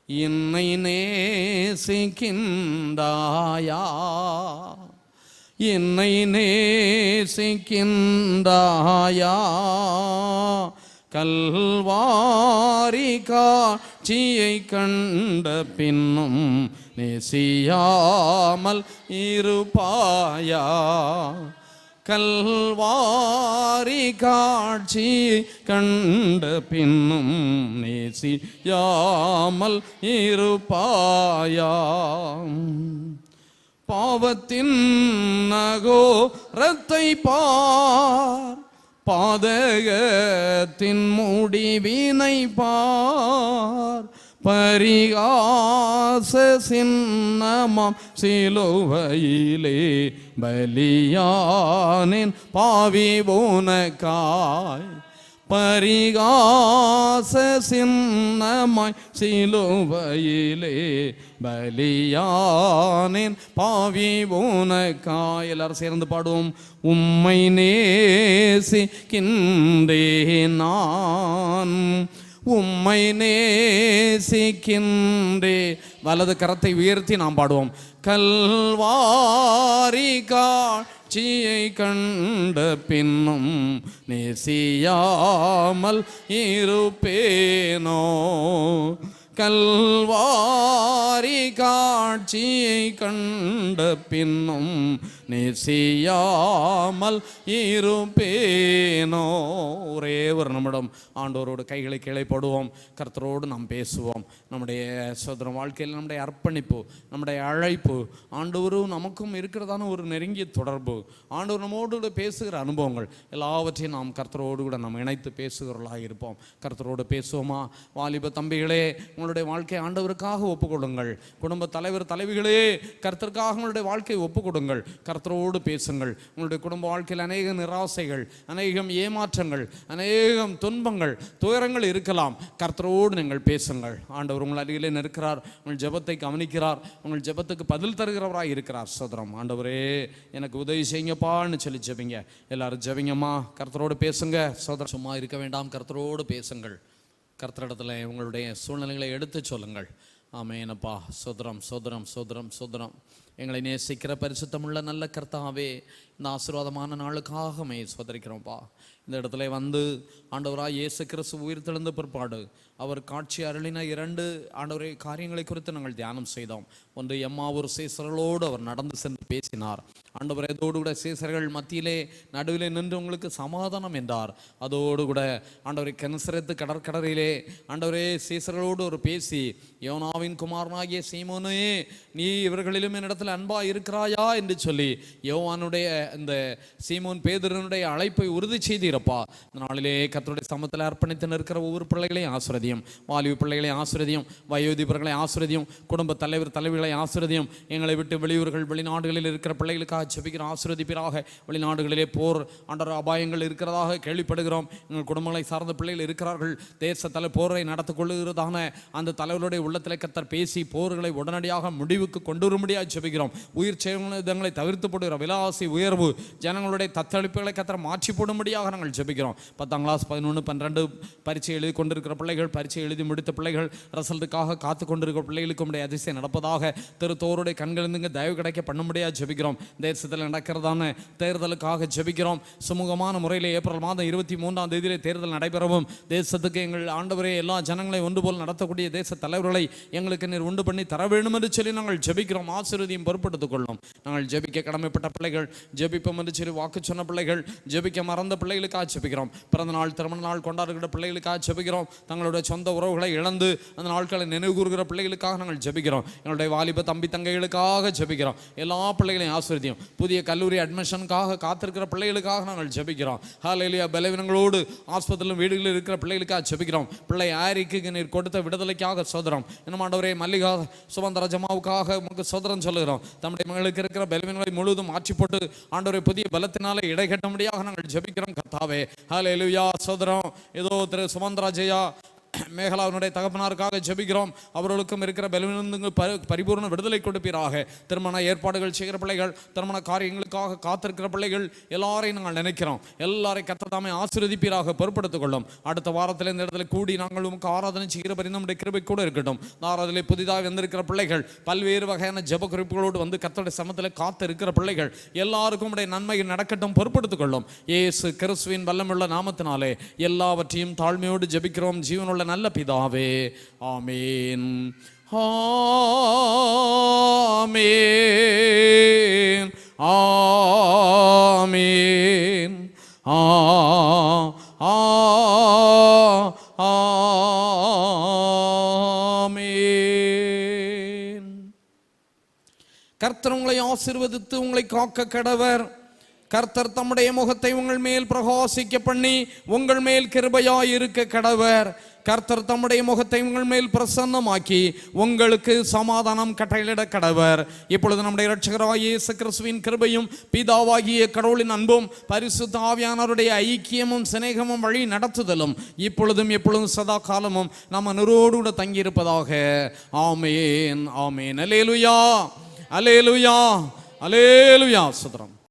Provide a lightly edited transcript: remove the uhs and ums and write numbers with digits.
என்னை நேசிக்கின்றாயா, என்னை நேசிக்கின்றாயா, கல்வாரி காட்சியை கண்ட பின்னும் நேசியாமல் இருப்பாயா, கல்வாரி காட்சி கண்ட பின்னும் நேசியாமல் இருப்பாயா. பாவத்தின் நகோரத்தை பார், பாதகத்தின் முடிவினை பார், பரிகாச சின்னமாம் சிலுவையிலே பலியானேன் பாவி உனக்காய், பரிகாச சின்னமாய் சிலுவையிலே பலியானேன் பாவி உனக்காய். எல்லாரும் சேர்ந்து பாடுவோம். உம்மை நேசிக்கின்றேன் நான், உம்மை நேசிக்கின்றே. வலது கரத்தை உயர்த்தி நாம் பாடுவோம். கல்வாரி காட்சியை கண்ட பின்னும் நேசியாமல் இருப்பேனோ, கல்வாரி காட்சியை கண்ட பின்னும் நேசியாமல் இருப்பேனோ. ஒரே ஒரு நிமிடம் ஆண்டவரோடு கைகளை கிளைப்படுவோம். கர்த்தரோடு நாம் பேசுவோம். நம்முடைய சோதர வாழ்க்கையில் நம்முடைய அர்ப்பணிப்பு, நம்முடைய அழைப்பு, ஆண்டவரும் நமக்கும் இருக்கிறதான ஒரு நெருங்கிய தொடர்பு, ஆண்டவர் நம்மோடு பேசுகிற அனுபவங்கள் எல்லாவற்றையும் நாம் கர்த்தரோடு கூட நாம் இணைத்து பேசுகிறவர்களாக இருப்போம். கர்த்தரோடு பேசுவோமா? வாலிப தம்பிகளே, உங்களுடைய வாழ்க்கை ஆண்டவருக்காக ஒப்புக்கொடுங்கள். குடும்ப தலைவர் தலைவிகளே, கர்த்தருக்காக உங்களுடைய வாழ்க்கையை ஒப்புக்கொடுங்கள். கர்த்தரோடு பேசுங்கள். உங்களுடைய குடும்ப வாழ்க்கையில் அநேக நிராசைகள், அநேகம் ஏமாற்றங்கள், அநேகம் துன்பங்கள், துயரங்கள் இருக்கலாம். கர்த்தரோடு நீங்கள் பேசுங்கள். ஆண்டவர் உங்கள் அருகிலே நிற்கிறார், உங்கள் ஜெபத்தை கவனிக்கிறார், உங்கள் ஜெபத்துக்கு பதில் தருகிறவராக இருக்கிறார். சோதரம், ஆண்டவரே எனக்கு உதவி செய்யுங்கப்பான்னு சொல்லி ஜெபிங்க. எல்லாரும் ஜெபிங்கம்மா, கர்த்தரோடு பேசுங்க. சோதரம், சும்மா இருக்க வேண்டாம், கர்த்தரோடு பேசுங்கள். கர்த்தரிடத்தில் உங்களுடைய சூழ்நிலைகளை எடுத்து சொல்லுங்கள். ஆமேனப்பா. சோதரம் சோதரம் சோதரம் சோதரம். எங்களை நேசிக்கிற பரிசுத்தமுள்ள நல்ல கர்த்தாவே, இந்த ஆசீர்வாதமான நாளுக்காக சோதரிக்கிறோம்ப்பா. இந்த இடத்துல வந்து ஆண்டவராய் இயேசு கிறிஸ்து உயிர் தெழுந்த பிற்பாடு அவர் காட்சி அருளின 2 ஆண்டவரை காரியங்களை குறித்து நாங்கள் தியானம் செய்தோம். ஒன்று, எம்மாவூர் சீசர்களோடு அவர் நடந்து சென்று பேசினார். ஆண்டவர் அதோடு கூட சீசர்கள் மத்தியிலே நடுவிலே நின்று உங்களுக்கு சமாதானம் என்றார். அதோடு கூட ஆண்டவரை கெனசரேத்து கடற்கடலிலே ஆண்டவரே சீசர்களோடு ஒரு பேசி, யோனாவின் குமாரனாகிய சீமோனே, நீ இவர்களிலும் என்னிடத்தில் அன்பா இருக்கிறாயா என்று சொல்லி யோவானுடைய இந்த சீமோன் பேதுருனுடைய அழைப்பை உறுதி செய்தீரப்பா. இந்த நாளிலே கர்த்தருடைய சமூகத்தில் அர்ப்பணித்து நிற்கிற ஒவ்வொரு பிள்ளைகளையும் ஆசீர்வதியும். வாலிப பிள்ளைகளை ஆசீர்வதியும், வயோதிபர்களை ஆசீர்வதியும், குடும்ப தலைவர் தலைவிகளை ஆசீர்வதியும். எங்களை விட்டு வெளியூர்கள் வெளிநாடுகளில் இருக்கிற பிள்ளைகளுக்காக ஜெபிக்கிற ஆசீர்வதிப்பீராக. வெளிநாடுகளிலே போர் ஆண்டவர் அபாயங்கள் இருக்கிறதாக கேள்விப்படுகிறோம். எங்கள் குடும்பங்களை சார்ந்த பிள்ளைகள் இருக்கிறார்கள். தேச தலை போரை நடத்தி கொள்ளுகிறதான அந்த தலைவருடைய உள்ளத்தில் கர்த்தர் பேசி போர்களை உடனடியாக முடிவுக்கு கொண்டு வரும்படியாக ஜெபிக்கிறோம். உயிர் சேதங்களை தவிர்த்து போடுகிற விலாசி உயர்வு ஜனங்களுடைய தத்தளிப்புகளை கர்த்தர் மாற்றி போடும்படியாக நாங்கள் ஜெபிக்கிறோம். 10ஆம் கிளாஸ் 11, 12 பரீட்சை எழுதி கொண்டிருக்கிற பிள்ளைகள், பரீட்சை எழுதி முடித்த பிள்ளைகள், ரிசல்ட்டுக்காக காத்து கொண்டிருக்கிற பிள்ளைகளுக்கு உடைய அதிசயம் நடப்பதாக. திருத்தோருடைய கண்களிலிருந்து தயவு கிடைக்க பண்ணும்படியாக ஜெபிக்கிறோம். தேசத்தில் நடக்கிறதான தேர்தலுக்காக ஜெபிக்கிறோம். சுமூகமான முறையில் ஏப்ரல் மாதம் 23ஆம் தேதியிலே தேர்தல் நடைபெறவும், தேசத்துக்கு எங்கள் ஆண்டவரே எல்லா ஜனங்களையும் ஒன்று போல் நடத்தக்கூடிய தேச தலைவர்களை எங்களுக்கு நீர் உண்டு பண்ணி தர வேண்டும் என்று சொல்லி நாங்கள் ஜெபிக்கிறோம். ஆசீர்வதியும் பொறுப்படுத்திக் கொள்ளும். நாங்கள் ஜெபிக்க கடமைப்பட்ட பிள்ளைகள், ஜெபிப்போம் என்று சொல்லி வாக்கு சொன்ன பிள்ளைகள், ஜெபிக்க மறந்த பிள்ளைகளுக்காக ஜெபிக்கிறோம். பிறந்த நாள் திருமண நாள் கொண்டாடுகிற பிள்ளைகளுக்காக ஜெபிக்கிறோம். தங்களுடைய சொந்த உறவுகளை இழந்து அந்த நாட்களை நினைவு கூறுகிற பிள்ளைகளுக்காக நாங்கள் ஜெபிக்கிறோம். எங்களுடைய வாலிப தம்பி தங்கைகளுக்காக ஜெபிக்கிறோம். எல்லா பிள்ளைகளையும் ஆசீர்வதியும். புதிய கல்லூரி அட்மிஷனுக்காக காத்திருக்கிற பிள்ளைகளுக்காக நாங்கள் ஜெபிக்கிறோம். ஹல்லேலூயா. பலவீனங்களோடு ஆஸ்பத்திரியிலும் வீடுகளில் இருக்கிற பிள்ளைகளுக்காக ஜெபிக்கிறோம். பிள்ளை ஆரிக்கு நீர் கொடுத்த விடுதலைக்காக சோதரம். இன்னும் ஆண்டவரே மல்லிகா சுபந்தர ஜமாவுக்காக உங்களுக்கு சோதரம் சொல்லுகிறோம். தம்முடைய மகளுக்கு இருக்கிற பலவீனங்களை முழுவதும் மாற்றி போட்டு ஆண்டவரை புதிய பலத்தினாலே இடைகட்டும்படியாக நாங்கள் ஜெபிக்கிறோம் கர்த்தாவே. ஹல்லேலூயா. சோதரம். ஏதோ திரு சுமந்தரா ஜெயா மேகலாவினுடைய தகப்பனாருக்காக ஜெபிக்கிறோம். அவர்களுக்கும் இருக்கிற பலவீனங்கள் பரிபூர்ண விடுதலை கொடுப்பீராக. திருமண ஏற்பாடுகள் செய்கிற பிள்ளைகள், திருமண காரியங்களுக்காக காத்திருக்கிற பிள்ளைகள் எல்லாரையும் நாங்கள் நினைக்கிறோம். எல்லாரையும் கர்த்தர் தாமே ஆசீர்வதிப்பீராக, பொறுப்படுத்திக் கொள்ளும். அடுத்த வாரத்தில் இந்த இடத்துல கூடி நாங்கள் உமக்கு ஆராதனை செய்கிற பரி நம்முடைய கிருபை கூட இருக்கட்டும். ஆராதனை புதிதாக வந்திருக்கிற பிள்ளைகள், பல்வேறு வகையான ஜெப குறிப்புகளோடு வந்து கர்த்தருடைய சமத்தில் காத்து இருக்கிற பிள்ளைகள் எல்லாருக்கும் உடைய நன்மை நடக்கட்டும், பொறுப்படுத்திக் கொள்ளும். இயேசு கிறிஸ்துவின் வல்லமுள்ள நாமத்தினாலே எல்லாவற்றையும் தாழ்மையோடு ஜெபிக்கிறோம் ஜீவனுள்ள நல்ல பிதாவே, ஆமேன். ஆமேன், ஆமேன், ஆமேன். கர்த்தர் உங்களை ஆசீர்வதித்து உங்களை காக்க கடவர். கர்த்தர் தம்முடைய முகத்தை உங்கள் மேல் பிரகாசிக்க பண்ணி உங்கள் மேல் கிருபையாய் இருக்க கடவர். கர்த்தர் தம்முடைய முகத்தை உங்கள் மேல் பிரசன்னமாக்கி உங்களுக்கு சமாதானம் கட்டளையிட கடவர். இப்பொழுது நம்முடைய இரட்சகராகிய இயேசு கிறிஸ்துவின் கிருபையும் பிதாவாகிய கடவுளின் அன்பும் பரிசுத்த ஆவியானவருடைய ஐக்கியமும் சிநேகமும் வழி நடத்துதலும் இப்பொழுதும் எப்பொழுதும் சதா காலமும் நம்ம நுரோடு கூட தங்கியிருப்பதாக. ஆமேன், ஆமேன். அல்லேலூயா, அல்லேலூயா, அல்லேலூயா. சுதரம்.